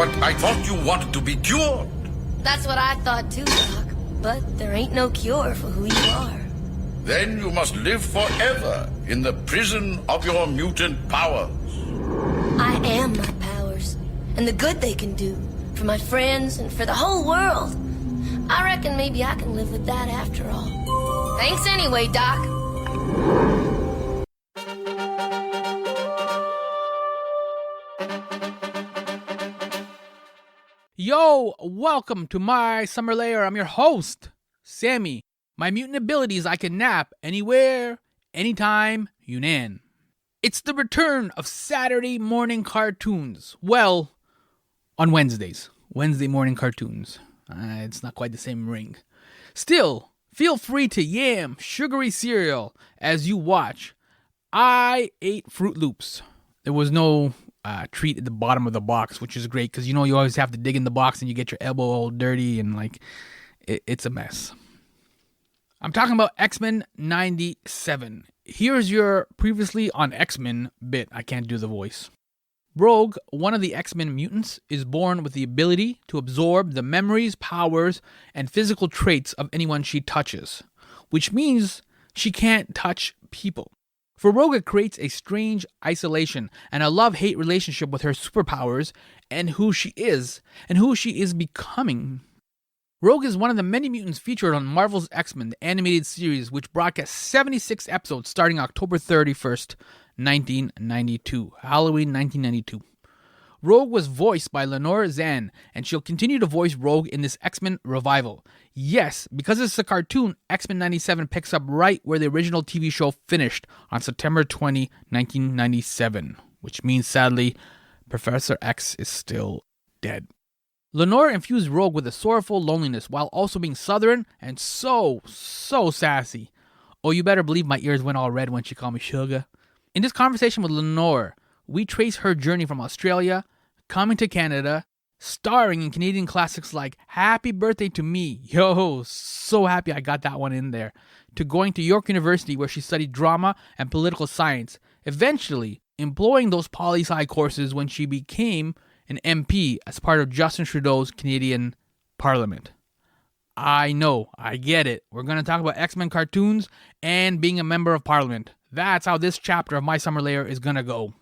But I thought you wanted to be cured. That's what I thought too, Doc. But there ain't no cure for who you are. Then you must live forever in the prison of your mutant powers. I am my powers, and the good they can do for my friends and for the whole world. I reckon maybe I can live with that after all. Thanks anyway, Doc. Yo, welcome to My Summer Lair. I'm your host, Sammy. My mutant abilities, I can nap anywhere, anytime, Younan. It's the return of Saturday morning cartoons. Well, on Wednesdays. Wednesday morning cartoons. It's not quite the same ring. Still, feel free to yam sugary cereal as you watch. I ate Fruit Loops. There was no treat at the bottom of the box, which is great because you always have to dig in the box and you get your elbow all dirty and it's a mess. I'm talking about X-Men 97. Here's your previously on X-Men bit. I can't do the voice. Rogue, one of the X-Men mutants, is born with the ability to absorb the memories, powers, and physical traits of anyone she touches, which means she can't touch people. For Rogue, it creates a strange isolation and a love-hate relationship with her superpowers and who she is becoming. Rogue is one of the many mutants featured on Marvel's X-Men, the animated series, which broadcast 76 episodes starting October 31st, 1992, Halloween 1992. Rogue was voiced by Lenore Zann, and she'll continue to voice Rogue in this X-Men revival. Yes, because it's a cartoon, X-Men 97 picks up right where the original TV show finished on September 20, 1997, which means, sadly, Professor X is still dead. Lenore infused Rogue with a sorrowful loneliness while also being southern and so sassy. Oh, you better believe my ears went all red when she called me sugar. In this conversation with Lenore, we trace her journey from Australia, coming to Canada, starring in Canadian classics like Happy Birthday to Me, yo, so happy I got that one in there, to going to York University where she studied drama and political science, eventually employing those poli-sci courses when she became an MP as part of Justin Trudeau's Canadian Parliament. I know, I get it. We're going to talk about X-Men cartoons and being a member of Parliament. That's how this chapter of My Summer Lair is going to go.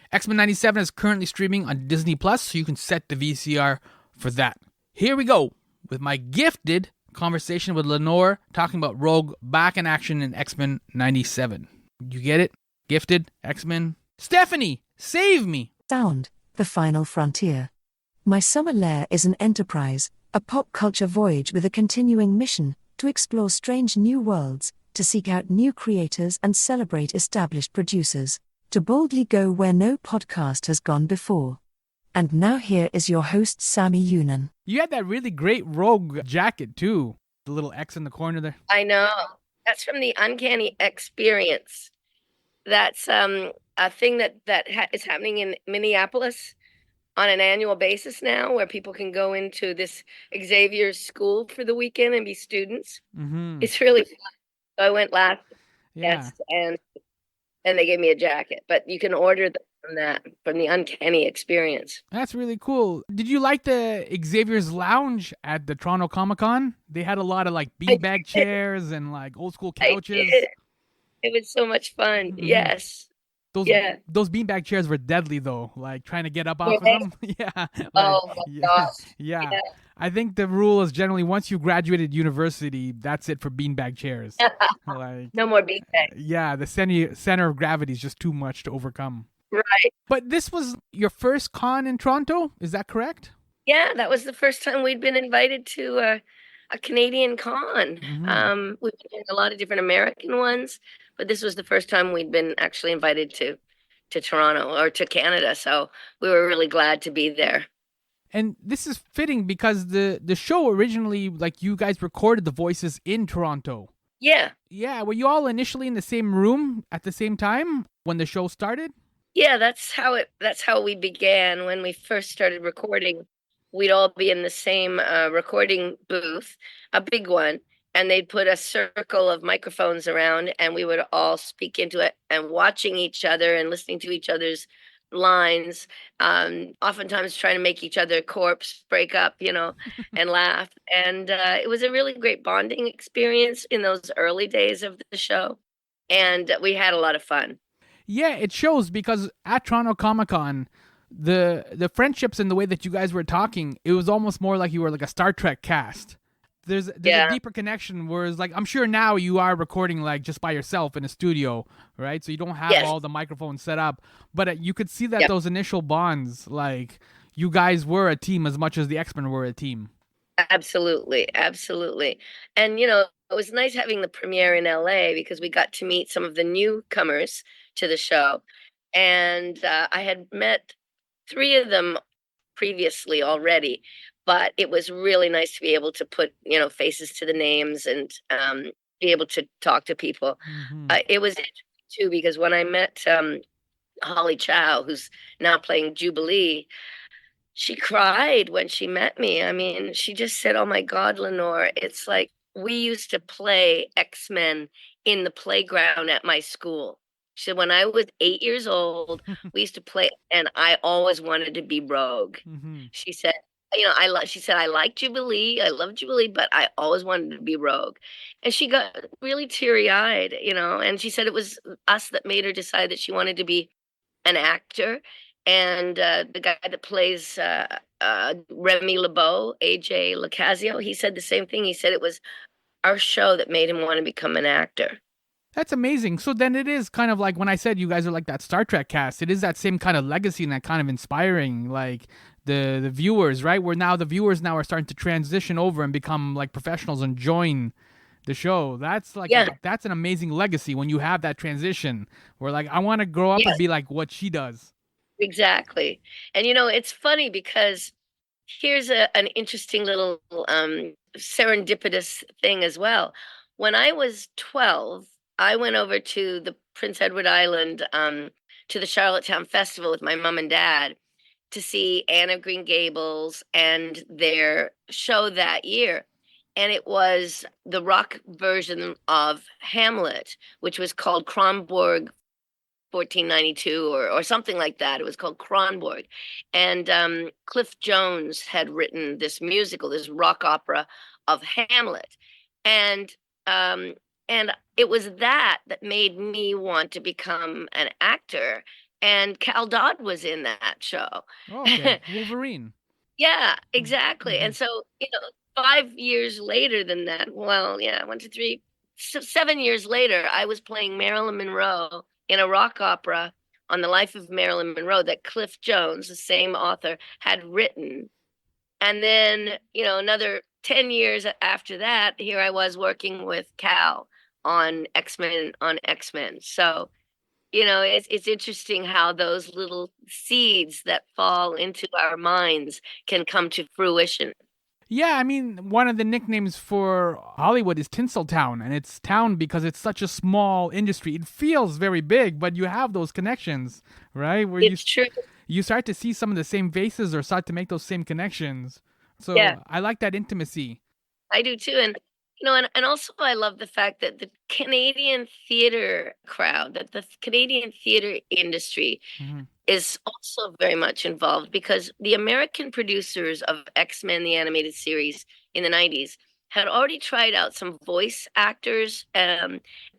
X-Men 97 is currently streaming on Disney+, so you can set the VCR for that. Here we go with my gifted conversation with Lenore talking about Rogue back in action in X-Men 97. You get it? Gifted? X-Men? Stephanie, save me! Sound, the final frontier. My Summer Lair is an enterprise, a pop culture voyage with a continuing mission to explore strange new worlds, to seek out new creators and celebrate established producers, to boldly go where no podcast has gone before. And now here is your host, Sammy Younan. You had that really great Rogue jacket too. The little X in the corner there. I know. That's from the Uncanny Experience. That's a thing that is happening in Minneapolis on an annual basis now, where people can go into this Xavier's school for the weekend and be students. Mm-hmm. It's really fun. So I went last, Yeah. yes, and they gave me a jacket. But you can order them from the Uncanny Experience. That's really cool. Did you like the Xavier's Lounge at the Toronto Comic Con? They had a lot of beanbag chairs and old school couches. I did. It was so much fun. Mhm. Yes. Those beanbag chairs were deadly though. Trying to get up off of them. Yeah. Oh my gosh. Yeah. I think the rule is generally once you graduated university, that's it for beanbag chairs. No more beanbag. Yeah, the center of gravity is just too much to overcome. Right. But this was your first con in Toronto, is that correct? Yeah, that was the first time we'd been invited to a Canadian con. Mhm. We've been doing a lot of different American ones, but this was the first time we'd been actually invited to Toronto or to Canada. So we were really glad to be there. And this is fitting because the show originally, you guys recorded the voices in Toronto. Yeah. Yeah, were you all initially in the same room at the same time when the show started? Yeah, that's how we began when we first started recording. We'd all be in the same recording booth, a big one, and they'd put a circle of microphones around and we would all speak into it and watching each other and listening to each other's lines, oftentimes trying to make each other corpse break up, and laugh. And it was a really great bonding experience in those early days of the show. And we had a lot of fun. Yeah, it shows because at Toronto Comic Con, the friendships and the way that you guys were talking, it was almost more like you were like a Star Trek cast. There's a Yeah. deeper connection. Whereas, like, I'm sure now you are recording like just by yourself in a studio, right? So you don't have Yes. all the microphones set up, but you could see that Yep. those initial bonds, like you guys were a team as much as the X-Men were a team. Absolutely, absolutely. And it was nice having the premiere in LA because we got to meet some of the newcomers to the show. And I had met three of them previously already, but it was really nice to be able to put, faces to the names and be able to talk to people. It was interesting too because when I met Holly Chow, who's now playing Jubilee, she cried when she met me. I mean, she just said, "Oh my God, Lenore, it's like we used to play X-Men in the playground at my school." She said, "When I was 8 years old, we used to play, and I always wanted to be Rogue." She said, she said, "I like Jubilee, I love Jubilee, but I always wanted to be Rogue." And she got really teary-eyed, and she said it was us that made her decide that she wanted to be an actor. And the guy that plays Remy LeBeau, AJ Lacazio, he said the same thing. He said it was our show that made him want to become an actor. That's amazing. So then it is kind of like when I said you guys are like that Star Trek cast. It is that same kind of legacy and that kind of inspiring, like the viewers, right? Where now the viewers now are starting to transition over and become like professionals and join the show. That's like Yeah, that's an amazing legacy when you have that transition. Where like I want to grow up and yes, be like what she does. exactly. And it's funny because here's an interesting little serendipitous thing as well. When I was 12, I went over to the Prince Edward Island to the Charlottetown Festival with my mom and dad to see Anne of Green Gables and their show that year. And it was the rock version of Hamlet, which was called Kronborg 1492 or something like that. It was called Kronborg. And Cliff Jones had written this musical, this rock opera of Hamlet. And um, and it was that made me want to become an actor. And Cal Dodd was in that show. Oh, okay, Wolverine. Yeah, exactly. Mm-hmm. And so, 5 years later than that, well, yeah, 1, 2, 3, 7 years later, I was playing Marilyn Monroe in a rock opera on the life of Marilyn Monroe that Cliff Jones, the same author, had written. And then, another 10 years after that, here I was working with Cal on X-Men. So, it's interesting how those little seeds that fall into our minds can come to fruition. Yeah, I mean, one of the nicknames for Hollywood is Tinseltown, and it's town because it's such a small industry. It feels very big, but you have those connections, right? Where It's true. you start to see some of the same faces or start to make those same connections. So Yeah, I like that intimacy. I do too. And and also I love the fact that the Canadian theater crowd, that the Canadian theater industry Hmm. is also very much involved because the American producers of X-Men the animated series in the 90s had already tried out some voice actors.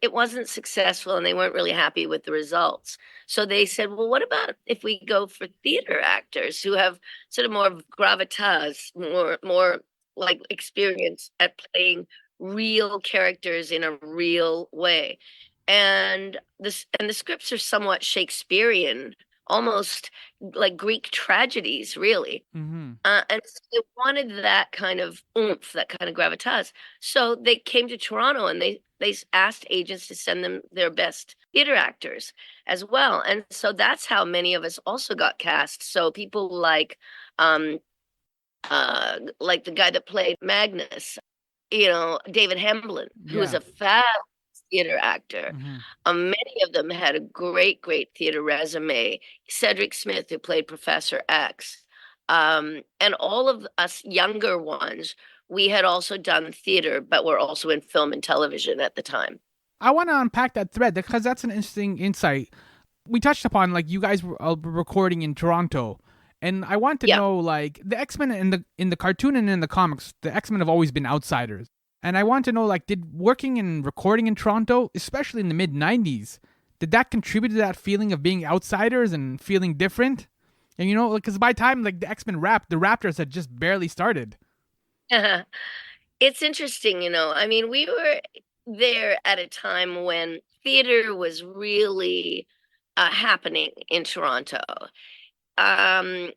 It wasn't successful and they weren't really happy with the results. So they said, well, what about if we go for theater actors who have sort of more gravitas, more like experience at playing real characters in a real way. And the scripts are somewhat Shakespearean, almost like Greek tragedies, really. Hmm. And so they wanted that kind of oomph, that kind of gravitas. So they came to Toronto and they asked agents to send them their best theater actors as well. And so that's how many of us also got cast. So people um like the guy that played Magnus, David Hemblin, who is Yeah. a fabulous theater actor. Hmm. Many of them had a great, great theater resume. Cedric Smith, who played Professor X, and all of us younger ones, we had also done theater, but were also in film and television at the time. I want to unpack that thread because that's an interesting insight. we touched upon like you guys were recording in Toronto, and I want to know like the X-Men in the cartoon and in the comics, the X-Men have always been outsiders. And I want to know like did working and recording in Toronto, especially in the mid 90s, did that contribute to that feeling of being outsiders and feeling different? And because by the time like the X-Men the Raptors had just barely started. It's interesting, I mean, we were there at a time when theater was really happening in Toronto. Um,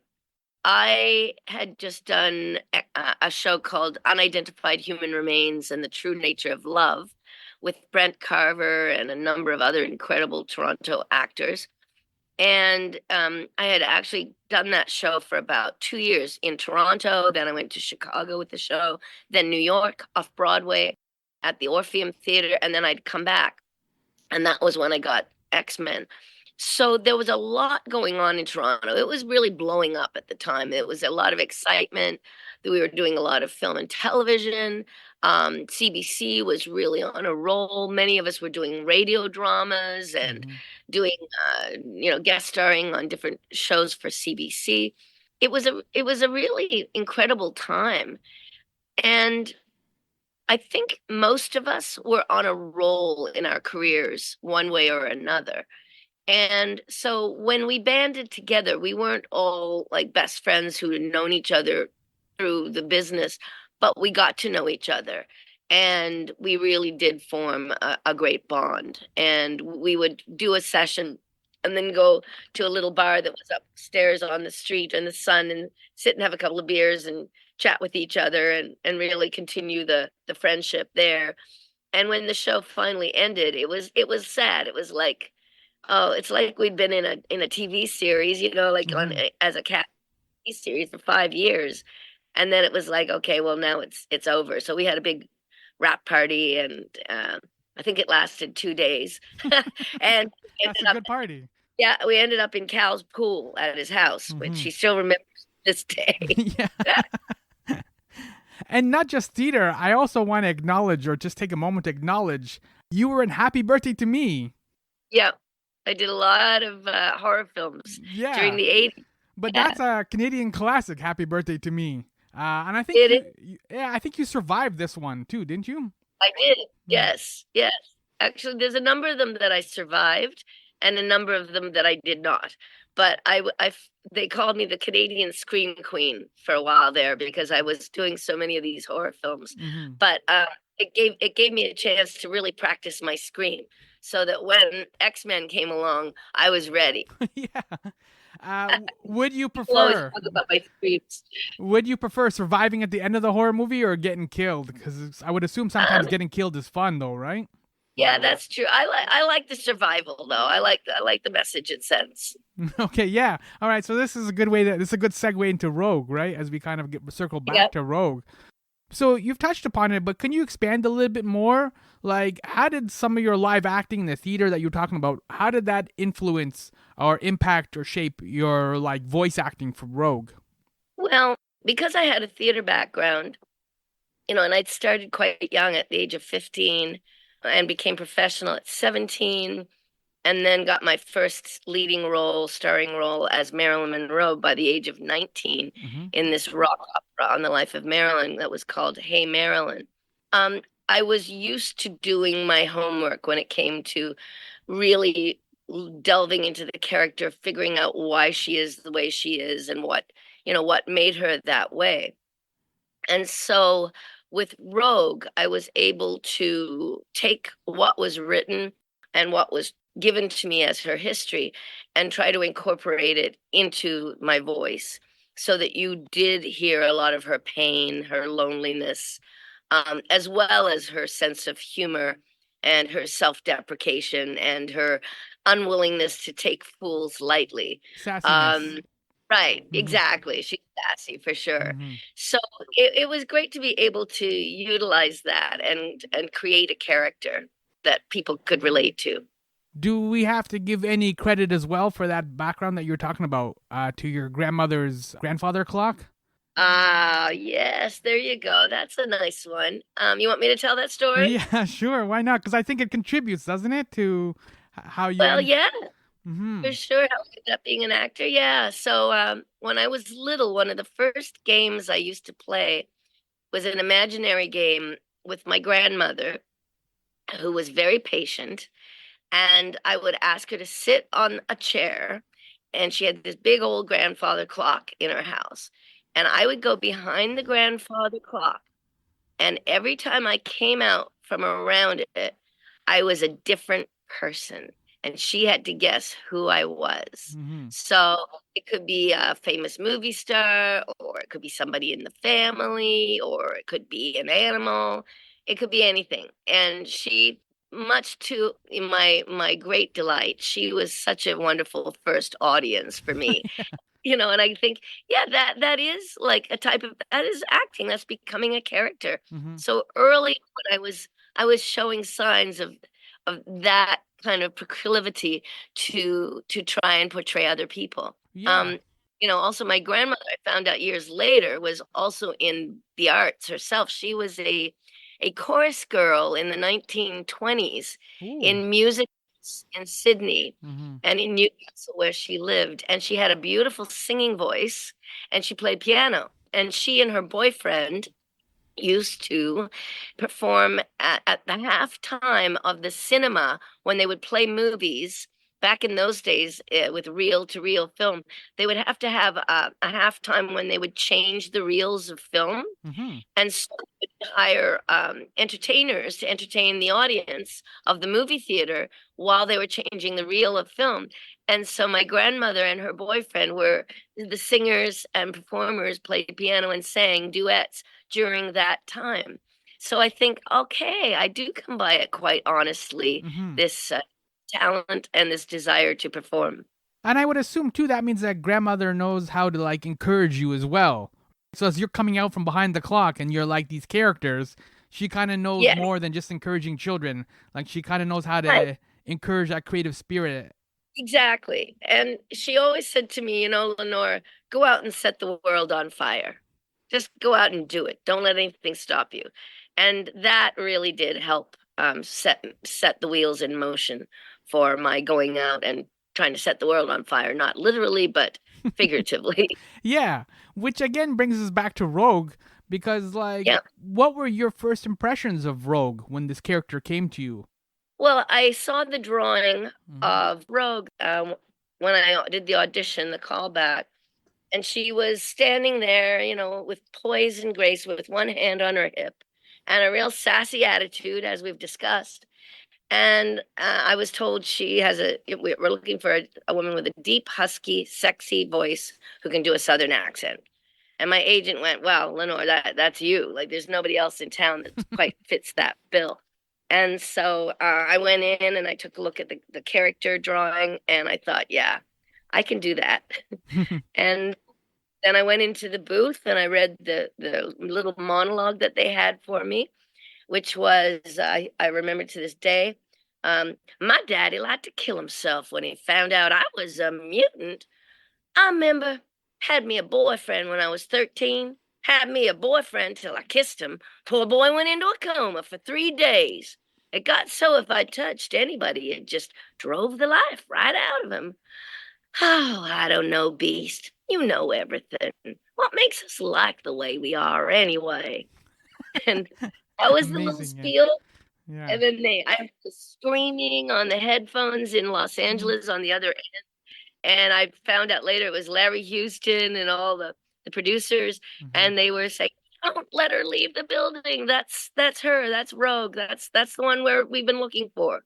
I had just done a show called Unidentified Human Remains and the True Nature of Love with Brent Carver and a number of other incredible Toronto actors. And I had actually done that show for about 2 years in Toronto. Then I went to Chicago with the show, then New York off Broadway at the Orpheum Theater. And then I'd come back. And that was when I got X-Men. So there was a lot going on in Toronto. It was really blowing up at the time. It was a lot of excitement. We were doing a lot of film and television. CBC was really on a roll. Many of us were doing radio dramas and doing, guest starring on different shows for CBC. It was a really incredible time. And I think most of us were on a roll in our careers one way or another. And so when we banded together, we weren't all like best friends who had known each other through the business, but we got to know each other. And we really did form a great bond. And we would do a session and then go to a little bar that was upstairs on the street in the sun and sit and have a couple of beers and chat with each other and really continue the friendship there. And when the show finally ended, it was sad. It was like, oh, it's like we'd been in a TV series, like on as a cat TV series for 5 years, and then it was like, okay, well now it's over. So we had a big wrap party, and I think it lasted 2 days, and that's a good party. Yeah, we ended up in Cal's pool at his house, which he still remembers to this day. Yeah. And not just theater, I also want to acknowledge, or just take a moment to acknowledge, you were in Happy Birthday to Me. Yeah. I did a lot of horror films during the 80s. But that's a Canadian classic, Happy Birthday to Me. And I think I think you survived this one too, didn't you? I did. Yes. Actually, there's a number of them that I survived and a number of them that I did not. But they called me the Canadian Scream Queen for a while there because I was doing so many of these horror films. But it gave me a chance to really practice my scream, so that when X-Men came along, I was ready. Would you prefer? Would you prefer surviving at the end of the horror movie or getting killed? Because I would assume sometimes getting killed is fun, though, right? Yeah, that's true. I like the survival, though. I like the message it sends. Okay, yeah. All right. So this is a good this is a good segue into Rogue, right? As we kind of circle back to Rogue. So you've touched upon it, but can you expand a little bit more? Like, how did some of your live acting in the theater that you're talking about, how did that influence or impact or shape your like voice acting for Rogue? Well, because I had a theater background, and I'd started quite young at the age of 15 and became professional at 17, and then got my first starring role as Marilyn Monroe by the age of 19 in this rock opera on the life of Marilyn that was called Hey Marilyn. I was used to doing my homework when it came to really delving into the character, figuring out why she is the way she is and what made her that way. And so with Rogue, I was able to take what was written and what was given to me as her history and try to incorporate it into my voice so that you did hear a lot of her pain, her loneliness, as well as her sense of humor and her self-deprecation and her unwillingness to take fools lightly. Sassiness. Right, exactly. She's sassy for sure. So it was great to be able to utilize that and create a character that people could relate to. Do we have to give any credit as well for that background that you're talking about to your grandmother's grandfather clock? Yes, there you go. That's a nice one. You want me to tell that story? Yeah, sure. Why not? Because I think it contributes, doesn't it, to how you... Well, yeah. For sure, how I ended up being an actor. Yeah. So when I was little, one of the first games I used to play was an imaginary game with my grandmother, who was very patient. And I would ask her to sit on a chair. And she had this big old grandfather clock in her house. And I would go behind the grandfather clock. And every time I came out from around it, I was a different person. And she had to guess who I was. Mm-hmm. So it could be a famous movie star, or it could be somebody in the family, or it could be an animal. It could be anything. And she, much to my great delight, she was such a wonderful first audience for me. And I think, yeah, that is like a type of that is acting. That's becoming a character. Mm-hmm. So early when I was showing signs of that kind of proclivity to try and portray other people. Yeah. Also my grandmother, I found out years later, was also in the arts herself. She was a chorus girl in the 1920s Ooh. in music in Sydney Mm-hmm. and in Newcastle where she lived. And she had a beautiful singing voice and she played piano. And she and her boyfriend used to perform at the halftime of the cinema when they would play movies. Back in those days, with reel to reel film, they would have to have a halftime when they would change the reels of film. Mm-hmm. And so they would hire entertainers to entertain the audience of the movie theater while they were changing the reel of film. And so my grandmother and her boyfriend were the singers and performers, played piano and sang duets during that time. So I think, okay, I do come by it quite honestly, Mm-hmm. this talent and this desire to perform. And I would assume too that means that grandmother knows how to like encourage you as well. So as you're coming out from behind the clock and you're like these characters, she kind of knows Yeah, more than just encouraging children. Like she kind of knows how right. to encourage that creative spirit. Exactly. And she always said to me, Lenore, go out and set the world on fire. Just go out and do it. Don't let anything stop you. And that really did help set the wheels in motion for my going out and trying to set the world on fire, not literally, but figuratively. Yeah, which again brings us back to Rogue because like Yeah. what were your first impressions of Rogue when this character came to you? Well, I saw the drawing Mm-hmm. of Rogue when I did the audition, the callback. And she was standing there, with poise and grace, with one hand on her hip and a real sassy attitude, as we've discussed. And I was told she has we're looking for a woman with a deep, husky, sexy voice who can do a Southern accent. And my agent went, well, Lenore, that's you. Like, there's nobody else in town that quite fits that bill. And so I went in and I took a look at the character drawing and I thought, yeah, I can do that. And then I went into the booth and I read the little monologue that they had for me, which was, I remember to this day, my daddy liked to kill himself when he found out I was a mutant. I remember had me a boyfriend when I was 13, had me a boyfriend till I kissed him. Poor boy went into a coma for 3 days. It got so if I touched anybody, it just drove the life right out of him. Oh, I don't know, Beast. You know everything. What makes us like the way we are anyway? And that was the little Amazing, yeah. spiel. Yeah. And then I was screaming on the headphones in Los Angeles on the other end. And I found out later it was Larry Houston and all the producers. Mhm. And they were saying, don't let her leave the building. That's her. That's Rogue. That's the one where we've been looking for.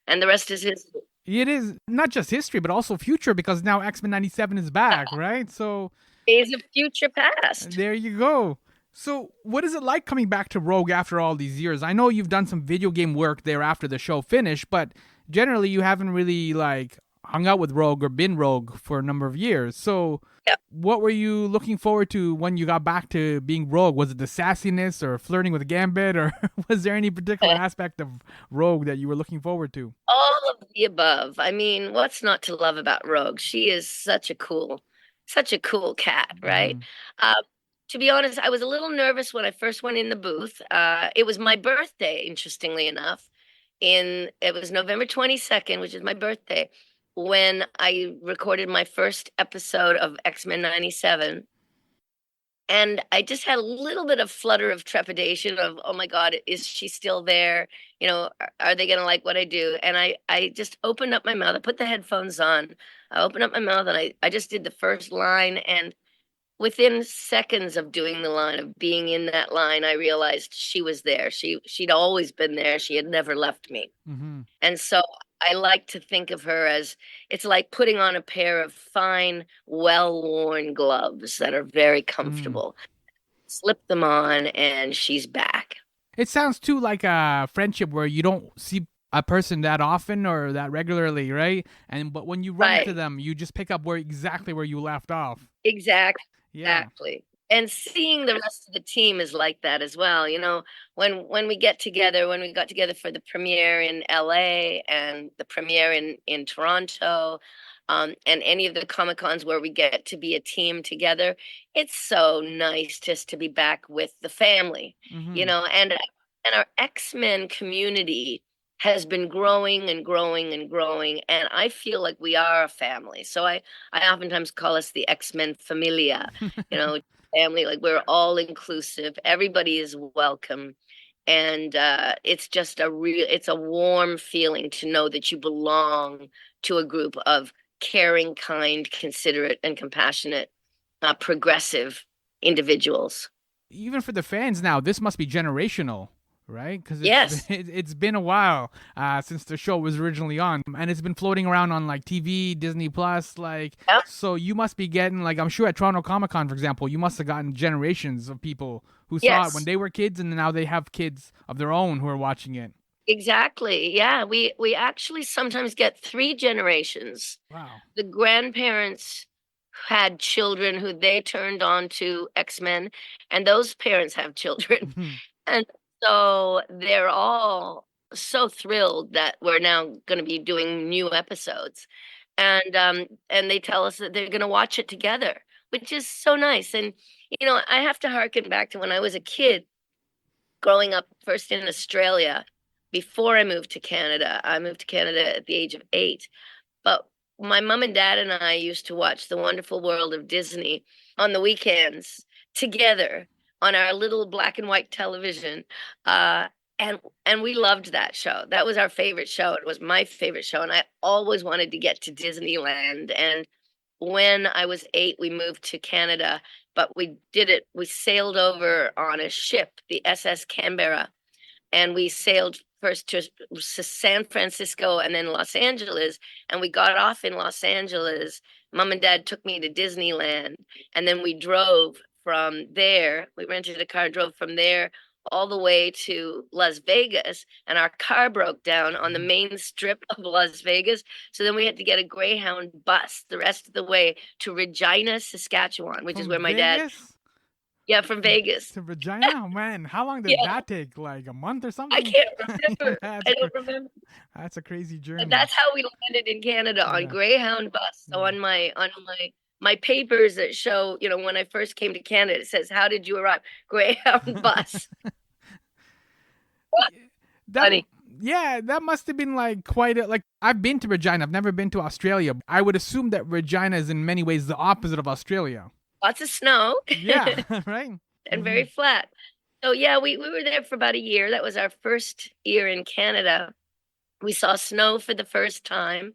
And the rest is history. It is not just history, but also future because now X-Men 97 is back, right? So Days of future past. there you go. So what is it like coming back to Rogue after all these years? I know you've done some video game work there after the show finished, but generally you haven't really like hung out with Rogue or been Rogue for a number of years. So Yep. what were you looking forward to when you got back to being Rogue? Was it the sassiness or flirting with Gambit, or was there any particular aspect of Rogue that you were looking forward to? All of the above. I mean, what's not to love about Rogue? She is such a cool cat, right? Mhm. To be honest, I was a little nervous when I first went in the booth. It was my birthday, interestingly enough. It was November 22nd, which is my birthday. when I recorded my first episode of X-Men 97. And I just had a little bit of flutter of trepidation of, oh my God, is she still there? Are they going to like what I do? And I just opened up my mouth. I put the headphones on. I opened up my mouth and I just did the first line. And within seconds of doing the line, of being in that line, I realized she was there. She'd always been there. She had never left me. Mm-hmm. And so I like to think of her as, it's like putting on a pair of fine, well-worn gloves that are very comfortable. Slip them on and she's back. It sounds too like a friendship where you don't see a person that often or that regularly, right? But when you run into Right. them, you just pick up exactly where you left off. Exactly. Yeah. Exactly. And seeing the rest of the team is like that as well. When we get together, when we got together for the premiere in LA and the premiere in Toronto, and any of the Comic Cons where we get to be a team together, it's so nice just to be back with the family, Mm-hmm. and our X-Men community has been growing and growing and growing, and I feel like we are a family. So I oftentimes call us the X-Men Familia, family, like we're all inclusive, everybody is welcome. And it's just it's a warm feeling to know that you belong to a group of caring, kind, considerate, and compassionate, progressive individuals. Even for the fans now, this must be generational, right? Because Yes. it's been a while since the show was originally on, and it's been floating around on like TV, Disney Plus, like. Yep. So you must be getting like, I'm sure at Toronto Comic Con, for example, you must have gotten generations of people who saw it when Yes. they were kids, and now they have kids of their own who are watching it. Exactly. Yeah, we actually sometimes get three generations. Wow. The grandparents had children who they turned on to X-Men, and those parents have children. And so they're all so thrilled that we're now going to be doing new episodes. And they tell us that they're going to watch it together, which is so nice. And I have to harken back to when I was a kid growing up first in Australia before I moved to Canada. I moved to Canada at the age of 8. But my mom and dad and I used to watch The Wonderful World of Disney on the weekends together on our little black and white television. And we loved that show. That was our favorite show. It was my favorite show. And I always wanted to get to Disneyland. And when I was 8, we moved to Canada, but we sailed over on a ship, the SS Canberra, and we sailed first to San Francisco and then Los Angeles, and we got off in Los Angeles. Mom and Dad took me to Disneyland, and then we drove from there. We rented a car, drove from there all the way to Las Vegas, and our car broke down on the main strip of Las Vegas. So then we had to get a Greyhound bus the rest of the way to Regina, Saskatchewan, which is From where my dad, Vegas yeah, from Vegas. to Regina? Oh, man, how long did Yeah. that take? Like a month or I something? can't remember. That's I don't remember. That's a crazy journey. And that's how we landed in Canada, on Yeah. Greyhound bus. So Yeah. on my papers that show, when I first came to Canada, it says, "How did you arrive?" Greyhound bus. That, Funny. yeah, that must have been like quite a, like, I've been to Regina. I've never been to Australia. I would assume that Regina is in many ways the opposite of Australia. Lots of snow. Yeah, right? And very flat. So yeah, we were there for about a year. That was our first year in Canada. We saw snow for the first time.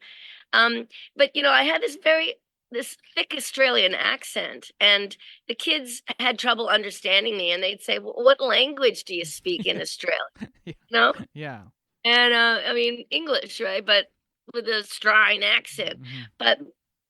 But I had this thick Australian accent, and the kids had trouble understanding me, and they'd say, "Well, what language do you speak in Australia?" Yeah. You know? Yeah. And I mean, English, right? But with a strine accent. But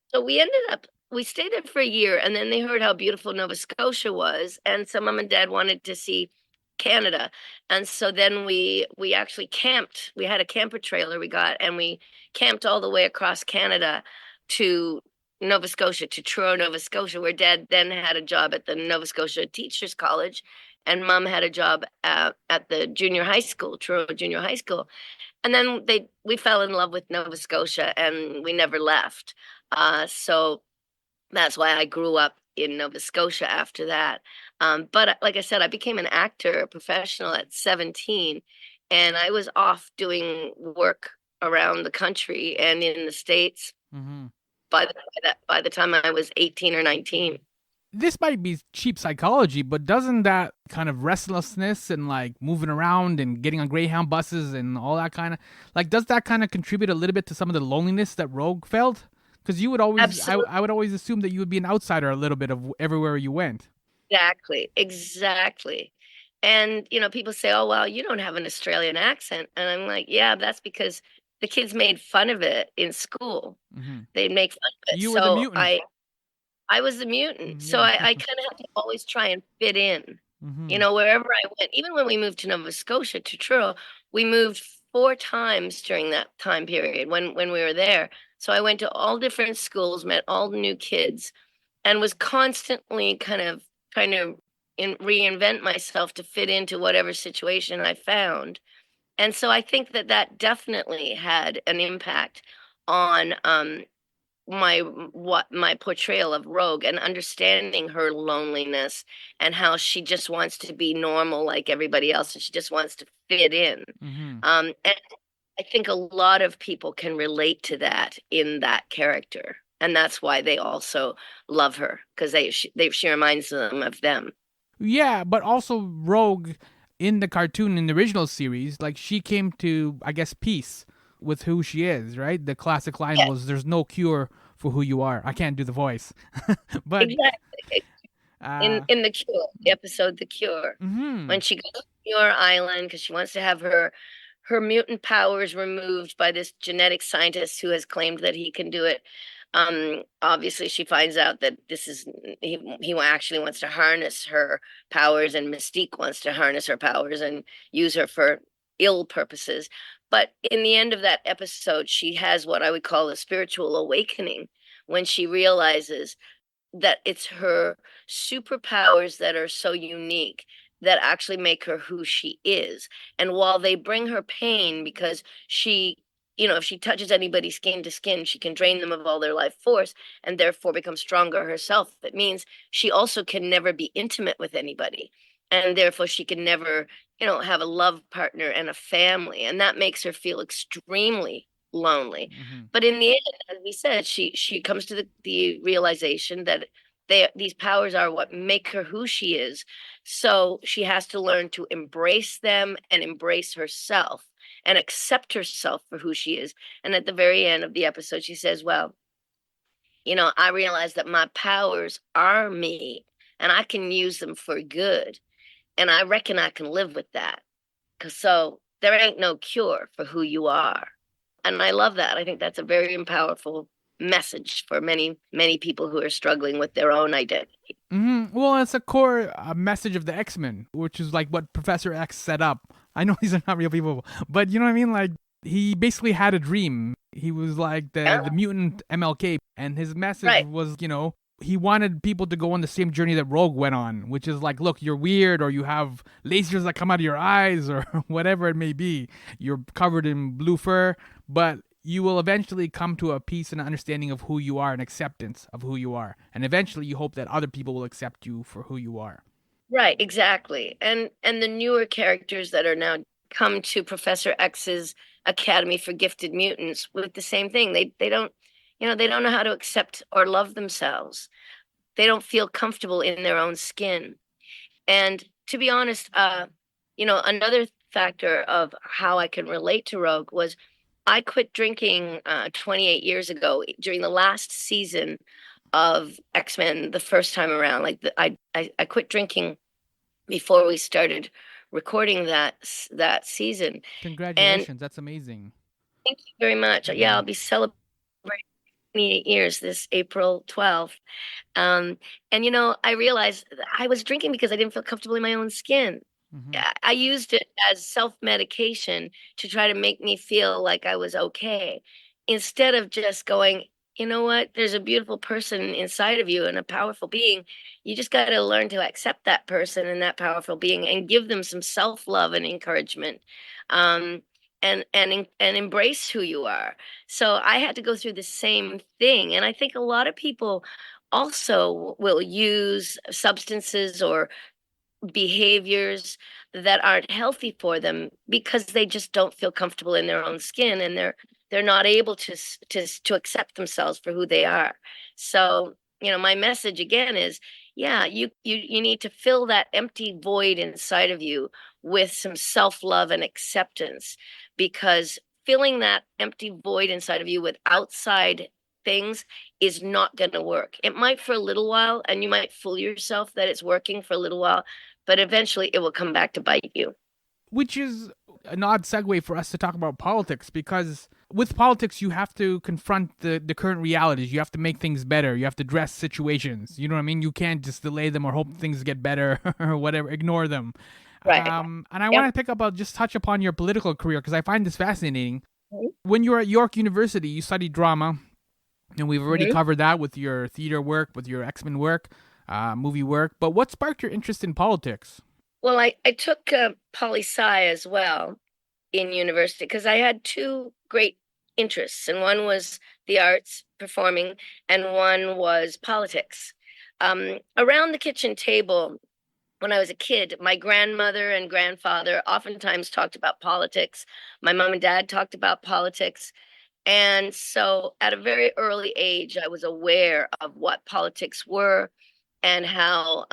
so we stayed there for a year, and then they heard how beautiful Nova Scotia was, and so Mom and Dad wanted to see Canada. And so then we actually camped. We had a camper trailer we got, and we camped all the way across Canada to Nova Scotia, to Truro, Nova Scotia, where Dad then had a job at the Nova Scotia Teachers College, and Mom had a job at the junior high school, Truro Junior High School. And then we fell in love with Nova Scotia, and we never left. So that's why I grew up in Nova Scotia after that. But like I said, I became an actor, a professional at 17, and I was off doing work around the country and in the States. Mm-hmm. By the time I was 18 or 19. This might be cheap psychology, but doesn't that kind of restlessness and like moving around and getting on Greyhound buses and all that kind of like does that kind of contribute a little bit to some of the loneliness that Rogue felt? Because you would always, Absolutely. I would always assume that you would be an outsider a little bit of everywhere you went. Exactly. And, people say, "Oh, well, you don't have an Australian accent." And I'm like, "Yeah, that's because the kids made fun of it in school. Mm-hmm. They'd make fun of it." You were the So mutant. I was the mutant. Mm, So yeah. I kind of had to always try and fit in, Mm-hmm. wherever I went. Even when we moved to Nova Scotia, to Truro, we moved 4 times during that time period when we were there. So I went to all different schools, met all new kids, and was constantly kind of trying to reinvent myself to fit into whatever situation I found. And so I think that that definitely had an impact on my portrayal of Rogue and understanding her loneliness and how she just wants to be normal like everybody else and she just wants to fit in. Mm-hmm. And I think a lot of people can relate to that in that character. And that's why they also love her because she reminds them of them. Yeah, but also Rogue in the cartoon in the original series, like she came to, I guess, peace with who she is, right? The classic line Yeah, was, "There's no cure for who you are." I can't do the voice, but exactly. uh, In the Cure, the episode The Cure, mm-hmm. when she goes to Muir Island because she wants to have her mutant powers removed by this genetic scientist who has claimed that he can do it. Obviously, she finds out that this is he actually wants to harness her powers, and Mystique wants to harness her powers and use her for ill purposes. But in the end of that episode, she has what I would call a spiritual awakening when she realizes that it's her superpowers that are so unique that actually make her who she is. And while they bring her pain because if she touches anybody skin to skin, she can drain them of all their life force and therefore become stronger herself. That means she also can never be intimate with anybody. And therefore she can never, have a love partner and a family. And that makes her feel extremely lonely. Mm-hmm. But in the end, as we said, she comes to the realization that these powers are what make her who she is. So she has to learn to embrace them and embrace herself and accept herself for who she is. And at the very end of the episode, she says, "Well, I realize that my powers are me and I can use them for good. And I reckon I can live with that. So there ain't no cure for who you are." And I love that. I think that's a very powerful message for many, many people who are struggling with their own identity. Mm-hmm. Well, it's a core message of the X-Men, which is like what Professor X set up. I know these are not real people, but you know what I mean? Like, he basically had a dream. He was like the Yeah, mutant MLK, and his message right. was, he wanted people to go on the same journey that Rogue went on, which is like, look, you're weird, or you have lasers that come out of your eyes, or whatever it may be. You're covered in blue fur, but you will eventually come to a peace and understanding of who you are and acceptance of who you are. And eventually you hope that other people will accept you for who you are. Right, exactly. And the newer characters that are now come to Professor X's Academy for Gifted Mutants with the same thing. They don't, they don't know how to accept or love themselves. They don't feel comfortable in their own skin. And to be honest, another factor of how I can relate to Rogue was I quit drinking 28 years ago during the last season of X-Men the first time around. Like I quit drinking before we started recording that season. And Congratulations. That's amazing. thank you very much. Yeah, Mm-hmm. I'll be celebrating 28 years this April 12th. And I realized that I was drinking because I didn't feel comfortable in my own skin. Mm-hmm. I used it as self-medication to try to make me feel like I was okay, instead of just going, "You know what? There's a beautiful person inside of you and a powerful being. You just got to learn to accept that person and that powerful being and give them some self-love and encouragement." Um, and embrace who you are. So I had to go through the same thing. And I think a lot of people also will use substances or behaviors that aren't healthy for them because they just don't feel comfortable in their own skin and they're not able to accept themselves for who they are. So, my message again is, yeah, you need to fill that empty void inside of you with some self-love and acceptance, because filling that empty void inside of you with outside things is not going to work. It might for a little while, and you might fool yourself that it's working for a little while, but eventually it will come back to bite you. Which is an odd segue for us to talk about politics, because with politics, you have to confront the current realities. You have to make things better. You have to address situations. You know what I mean? You can't just delay them or hope things get better or whatever, ignore them. Right. And I Yep. want to pick up, just touch upon your political career, because I find this fascinating. Mhm. When you were at York University, you studied drama, and we've already Mhm. covered that with your theater work, with your X-Men work, movie work. But what sparked your interest in politics? Well, I took poli-sci as well in university because I had two great interests, and one was the arts, performing, and one was politics. Around the kitchen table, when I was a kid, my grandmother and grandfather oftentimes talked about politics. My mom and dad talked about politics. And so at a very early age, I was aware of what politics were and how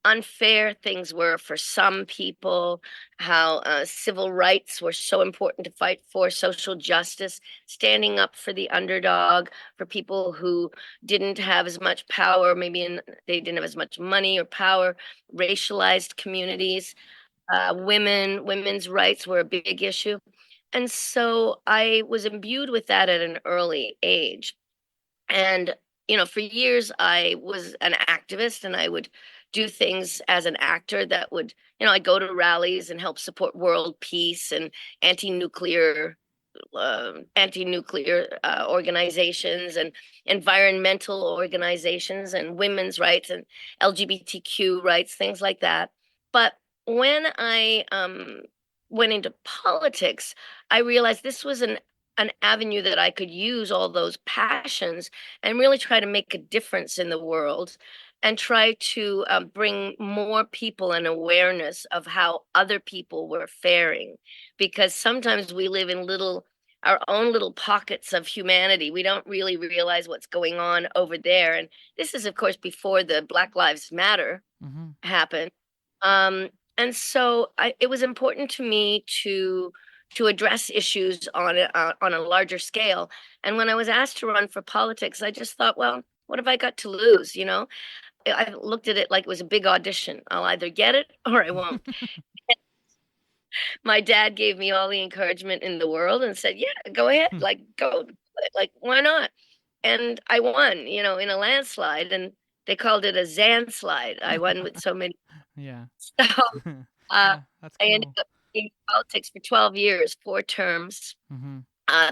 unfair things were for some people, how civil rights were so important to fight for, social justice, standing up for the underdog, for people who didn't have as much power, they didn't have as much money or power, racialized communities, women's rights were a big issue. And so I was imbued with that at an early age. And, for years I was an activist, and I would do things as an actor that would, I'd go to rallies and help support world peace and anti-nuclear organizations and environmental organizations and women's rights and LGBTQ rights, things like that. But when I went into politics, I realized this was an avenue that I could use all those passions and really try to make a difference in the world, and try to bring more people an awareness of how other people were faring, because sometimes we live in our own little pockets of humanity. We don't really realize what's going on over there. And this is, of course, before the Black Lives Matter Mm-hmm. happened. And so it was important to me to address issues on a larger scale. And when I was asked to run for politics, I just thought, well, what have I got to lose? I looked at it like it was a big audition. I'll either get it or I won't. My dad gave me all the encouragement in the world and said, "Yeah, go ahead, like go, like why not?" And I won, in a landslide, and they called it a Zan slide. I won with so many. Yeah. So uh, Yeah, that's I ended cool. up in politics for 12 years, 4 terms. Mm-hmm. 3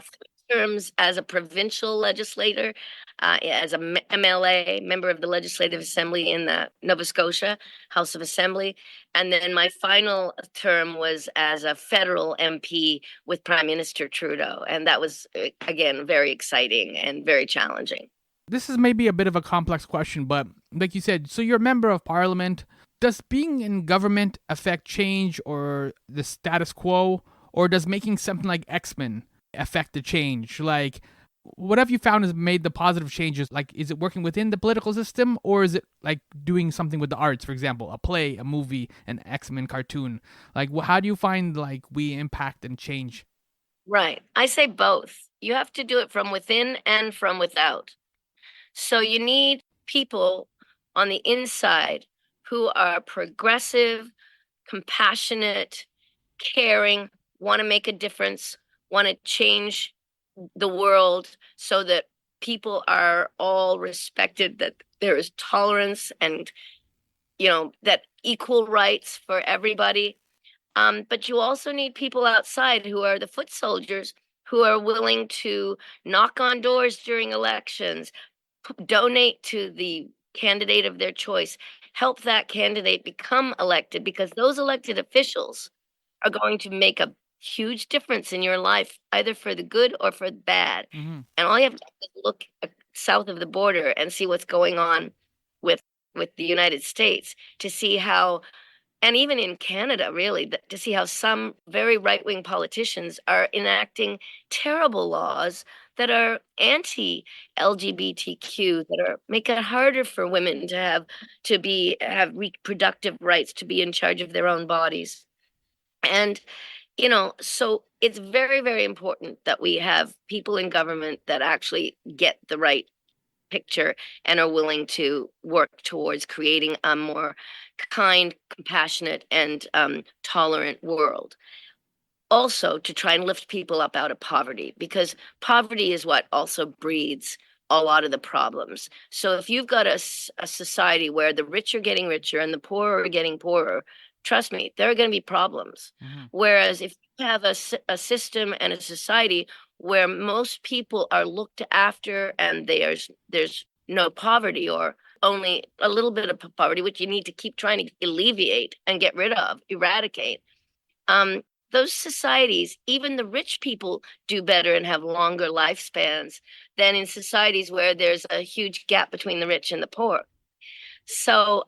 terms as a provincial legislator, as a MLA, member of the Legislative Assembly in the Nova Scotia House of Assembly. And then my final term was as a federal MP with Prime Minister Trudeau. And that was, again, very exciting and very challenging. This is maybe a bit of a complex question, but like you said, so you're a member of parliament. Does being in government affect change or the status quo, or does making something like X-Men affect the change? Like, what have you found has made the positive changes? Like, is it working within the political system, or is it like doing something with the arts, for example, a play, a movie, an X-Men cartoon? Like, how do you find like we impact and change? Right. I say both. You have to do it from within and from without. So you need people on the inside who are progressive, compassionate, caring, want to make a difference, want to change the world so that people are all respected, that there is tolerance and, that equal rights for everybody. But you also need people outside who are the foot soldiers, who are willing to knock on doors during elections, donate to the candidate of their choice, help that candidate become elected, because those elected officials are going to make a huge difference in your life, either for the good or for the bad. Mm-hmm. And all you have to do is look south of the border and see what's going on with the United States to see how and even in Canada, really, to see how some very right-wing politicians are enacting terrible laws that are anti-LGBTQ, that are make it harder for women have reproductive rights, to be in charge of their own bodies. And so it's very, very important that we have people in government that actually get the right picture and are willing to work towards creating a more kind, compassionate, and tolerant world. Also, to try and lift people up out of poverty, because poverty is what also breeds a lot of the problems. So if you've got a society where the rich are getting richer and the poor are getting poorer, trust me, there are going to be problems. Mhm. Whereas if you have a system and a society where most people are looked after and there's no poverty, or only a little bit of poverty, which you need to keep trying to alleviate and get rid of, eradicate, um, those societies, even the rich people do better and have longer lifespans than in societies where there's a huge gap between the rich and the poor. So,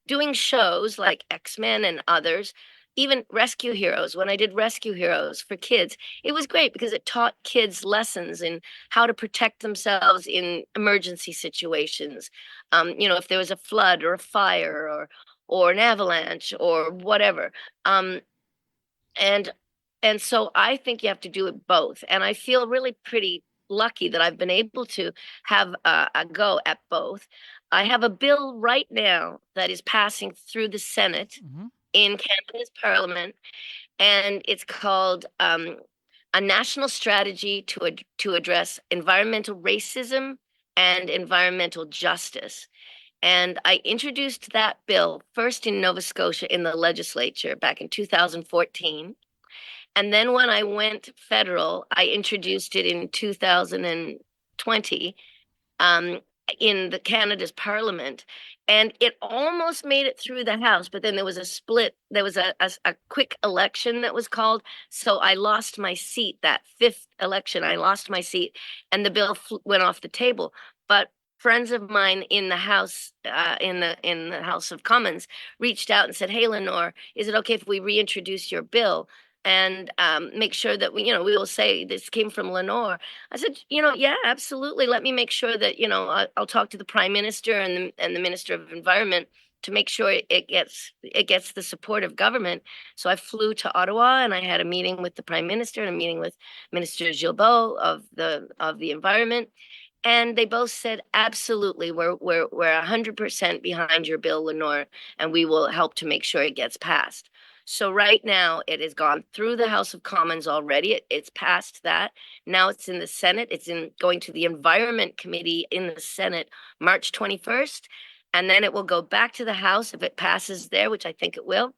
doing shows like X-Men and others, even Rescue Heroes, when I did Rescue Heroes for kids, it was great because it taught kids lessons in how to protect themselves in emergency situations. If there was a flood or a fire or an avalanche or whatever. And and so I think you have to do it both. And I feel really pretty lucky that I've been able to have a go at both. I have a bill right now that is passing through the Senate Mhm. in Canada's Parliament, and it's called a national strategy to address environmental racism and environmental justice. And I introduced that bill first in Nova Scotia in the legislature back in 2014. And then when I went federal, I introduced it in 2020 um, in the Canada's Parliament, and it almost made it through the House. But then there was a split. There was a quick election that was called, so I lost my seat. That fifth election, I lost my seat, and the bill went off the table. But friends of mine in the House, in the House of Commons, reached out and said, "Hey, Lenore, is it okay if we reintroduce your bill?" And make sure that we will say this came from Lenore. I said, yeah, absolutely. Let me make sure that I'll talk to the Prime Minister and the Minister of Environment to make sure it gets the support of government. So I flew to Ottawa and I had a meeting with the Prime Minister and a meeting with Minister Gilbeault of the Environment, and they both said, absolutely, we're 100% behind your bill, Lenore, and we will help to make sure it gets passed. So right now it has gone through the House of Commons already. It's passed that. Now it's in the Senate. It's in going to the Environment Committee in the Senate March 21st. And then it will go back to the House if it passes there, which I think it will.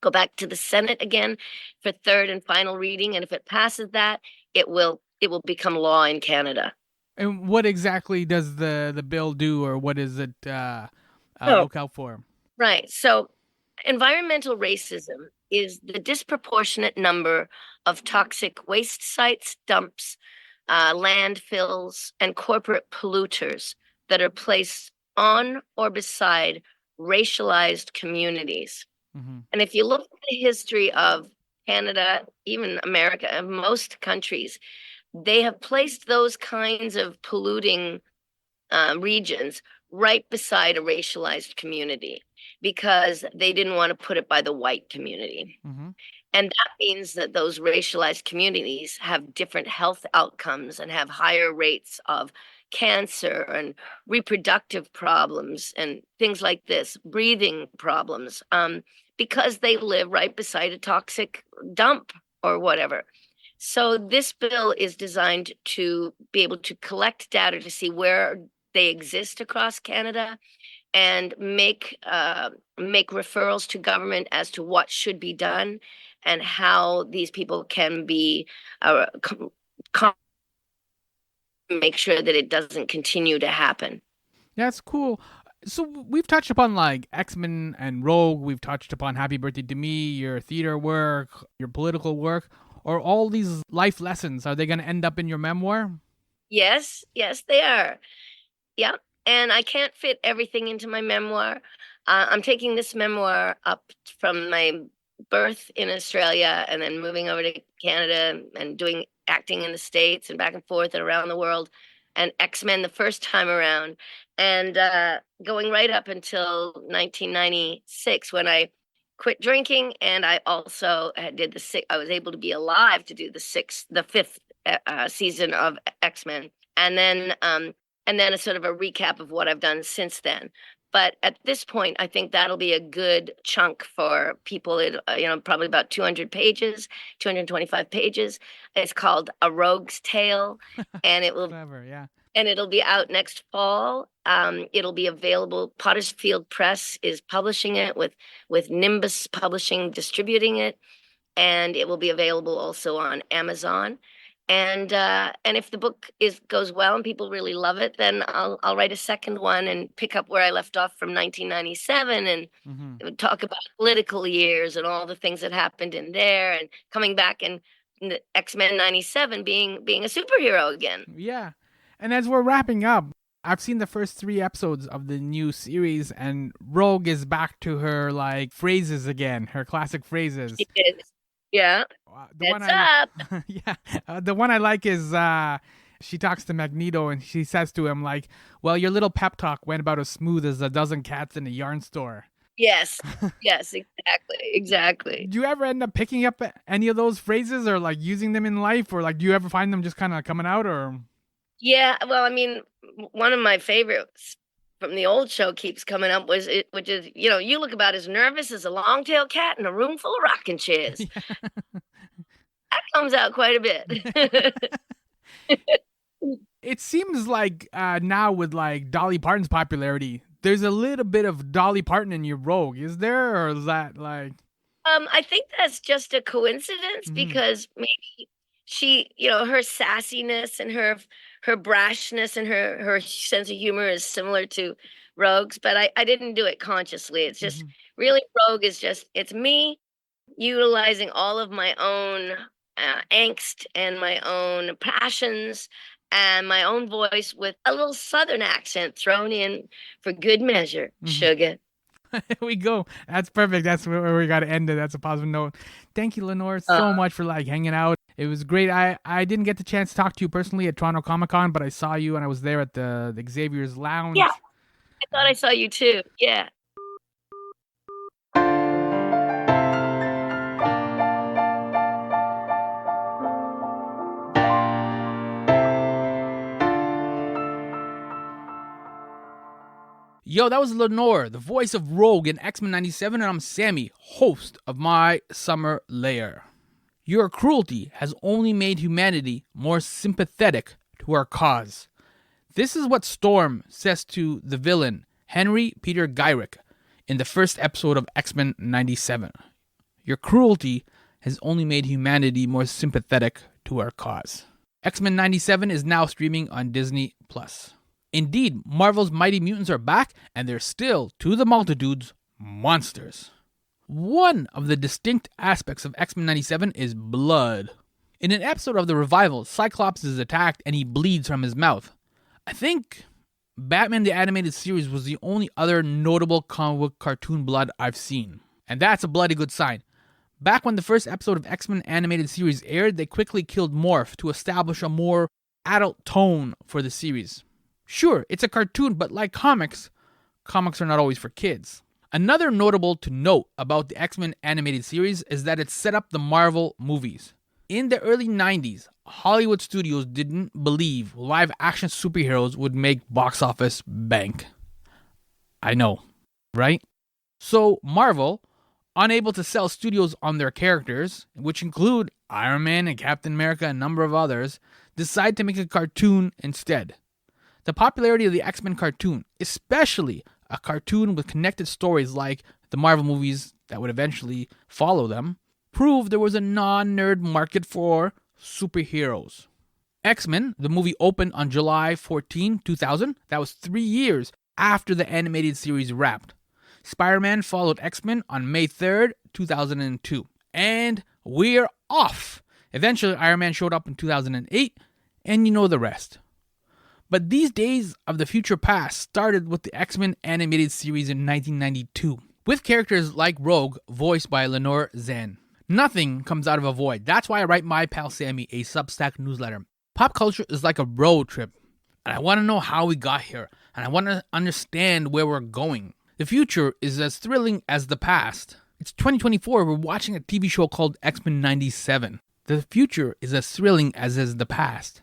Go back to the Senate again for third and final reading. And if it passes that, it will become law in Canada. And what exactly does the bill do, or what is it Oh, look out for? right. So environmental racism is the disproportionate number of toxic waste sites, dumps, landfills, and corporate polluters that are placed on or beside racialized communities. Hmm. And if you look at the history of Canada, even America, and most countries, they have placed those kinds of polluting regions right beside a racialized community because they didn't want to put it by the white community. Hmm. And that means that those racialized communities have different health outcomes and have higher rates of cancer and reproductive problems and things like this, breathing problems, because they live right beside a toxic dump or whatever. So this bill is designed to be able to collect data to see where they exist across Canada and make referrals to government as to what should be done and how these people can be make sure that it doesn't continue to happen. That's cool. So we've touched upon like X-Men and Rogue. We've touched upon Happy Birthday to Me, your theater work, your political work. Or all these life lessons, are they going to end up in your memoir? Yes, yes, they are. Yeah. And I can't fit everything into my memoir. I'm taking this memoir up from my birth in Australia and then moving over to Canada and doing acting in the States and back and forth and around the world, and X-Men the first time around, and going right up until 1996 when I quit drinking, and I also did I was able to be alive to do the fifth season of X-Men, and then a sort of a recap of what I've done since then. But at this point, I think that'll be a good chunk for people. Probably about 200 pages, 225 pages. It's called A Rogue's Tale, and it will Clever, yeah. and it'll be out next fall. It'll be available. Pottersfield Press is publishing it with Nimbus Publishing distributing it, and it will be available also on Amazon. And if the book goes well and people really love it, then I'll write a second one and pick up where I left off from 1997 and talk about political years and all the things that happened in there, and coming back and the X-Men 97 being a superhero again. Yeah. And as we're wrapping up, I've seen the first 3 episodes of the new series, and Rogue is back to her phrases again, her classic phrases. It is. Yeah. The one I like is she talks to Magneto and she says to him well, your little pep talk went about as smooth as a dozen cats in a yarn store. Yes. Yes, exactly. Do you ever end up picking up any of those phrases or using them in life, or do you ever find them just kind of coming out, or? Yeah, well, I mean, one of my favorites from the old show keeps coming up, which is, you look about as nervous as a long-tailed cat in a room full of rocking chairs. Yeah. That comes out quite a bit. It seems like now with Dolly Parton's popularity, there's a little bit of Dolly Parton in your Rogue. Is there, or is that I think that's just a coincidence because maybe she, her sassiness and her brashness and her sense of humor is similar to Rogue's, but I didn't do it consciously. It's just really Rogue is it's me utilizing all of my own angst and my own passions and my own voice with a little Southern accent thrown in for good measure, sugar. There we go. That's perfect. That's where we got to end it. That's a positive note. Thank you, Lenore, so much for hanging out. It was great. I didn't get the chance to talk to you personally at Toronto Comic Con, but I saw you and I was there at the Xavier's Lounge. Yeah, I thought I saw you too. Yeah. Yo, that was Lenore, the voice of Rogue in X-Men 97, and I'm Sammy, host of My Summer Lair. Your cruelty has only made humanity more sympathetic to our cause. This is what Storm says to the villain, Henry Peter Gyrick, in the first episode of X-Men 97. Your cruelty has only made humanity more sympathetic to our cause. X-Men 97 is now streaming on Disney+. Indeed, Marvel's Mighty Mutants are back, and they're still, to the multitudes, monsters. One of the distinct aspects of X-Men 97 is blood. In an episode of the revival, Cyclops is attacked and he bleeds from his mouth. I think Batman the Animated Series was the only other notable comic book cartoon blood I've seen. And that's a bloody good sign. Back when the first episode of X-Men Animated Series aired, they quickly killed Morph to establish a more adult tone for the series. Sure, it's a cartoon, but like comics are not always for kids. Another notable to note about the X-Men animated series is that it set up the Marvel movies. In the early 90s, Hollywood studios didn't believe live-action superheroes would make box office bank. I know, right? So Marvel, unable to sell studios on their characters, which include Iron Man and Captain America and a number of others, decided to make a cartoon instead. The popularity of the X-Men cartoon, especially a cartoon with connected stories like the Marvel movies that would eventually follow them, proved there was a non-nerd market for superheroes. X-Men, the movie, opened on July 14, 2000. That was 3 years after the animated series wrapped. Spider-Man followed X-Men on May 3rd, 2002. And we're off! Eventually, Iron Man showed up in 2008, and you know the rest. But these days of the future past started with the X-Men animated series in 1992, with characters like Rogue, voiced by Lenore Zann. Nothing comes out of a void. That's why I write My Pal Sammy, a Substack newsletter. Pop culture is like a road trip, and I want to know how we got here, and I want to understand where we're going. The future is as thrilling as the past. It's 2024, we're watching a TV show called X-Men 97. The future is as thrilling as is the past.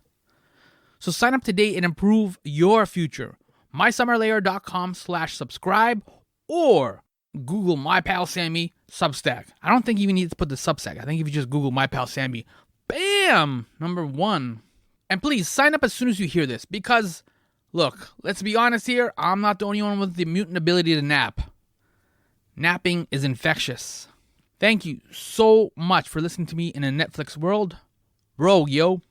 So sign up today and improve your future. MySummerLair.com/subscribe or Google My Pal Sammy Substack. I don't think you even need to put the Substack. I think if you just Google My Pal Sammy, bam, number 1. And please sign up as soon as you hear this because, look, let's be honest here, I'm not the only one with the mutant ability to nap. Napping is infectious. Thank you so much for listening to me in a Netflix world. Rogue, yo.